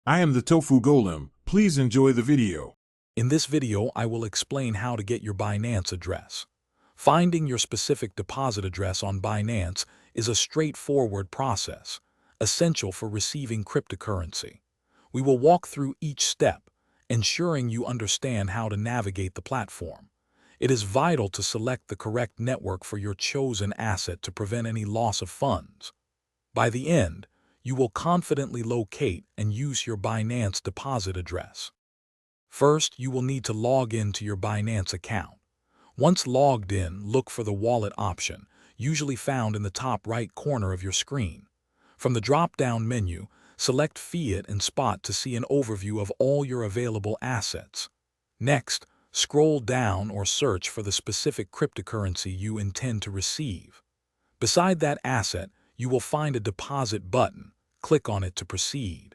I am the Tofu Golem. Please enjoy the video. In this video, I will explain how to get your Binance address. Finding your specific deposit address on Binance is a straightforward process, essential for receiving cryptocurrency. We will walk through each step, ensuring you understand how to navigate the platform. It is vital to select the correct network for your chosen asset to prevent any loss of funds. By the end, you will confidently locate and use your Binance deposit address. First, you will need to log in to your Binance account. Once logged in, look for the wallet option, usually found in the top right corner of your screen. From the drop-down menu, select Fiat and Spot to see an overview of all your available assets. Next, scroll down or search for the specific cryptocurrency you intend to receive. Beside that asset, you will find a deposit button. Click on it to proceed.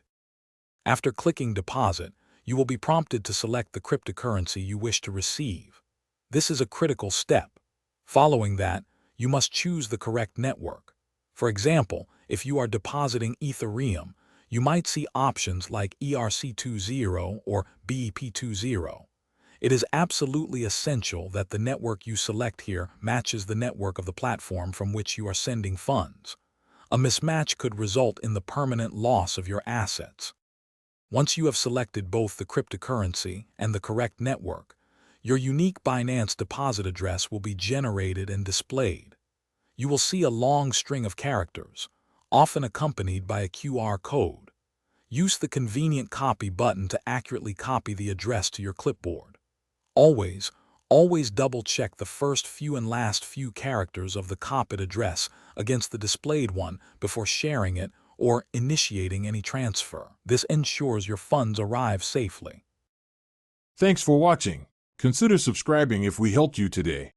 After clicking deposit, you will be prompted to select the cryptocurrency you wish to receive. This is a critical step. Following that, you must choose the correct network. For example, if you are depositing Ethereum, you might see options like ERC20 or BEP20. It is absolutely essential that the network you select here matches the network of the platform from which you are sending funds. A mismatch could result in the permanent loss of your assets. Once you have selected both the cryptocurrency and the correct network, your unique Binance deposit address will be generated and displayed. You will see a long string of characters, often accompanied by a QR code. Use the convenient copy button to accurately copy the address to your clipboard. Always double-check the first few and last few characters of the copied address against the displayed one before sharing it or initiating any transfer. This ensures your funds arrive safely. Thanks for watching. Consider subscribing if we helped you today.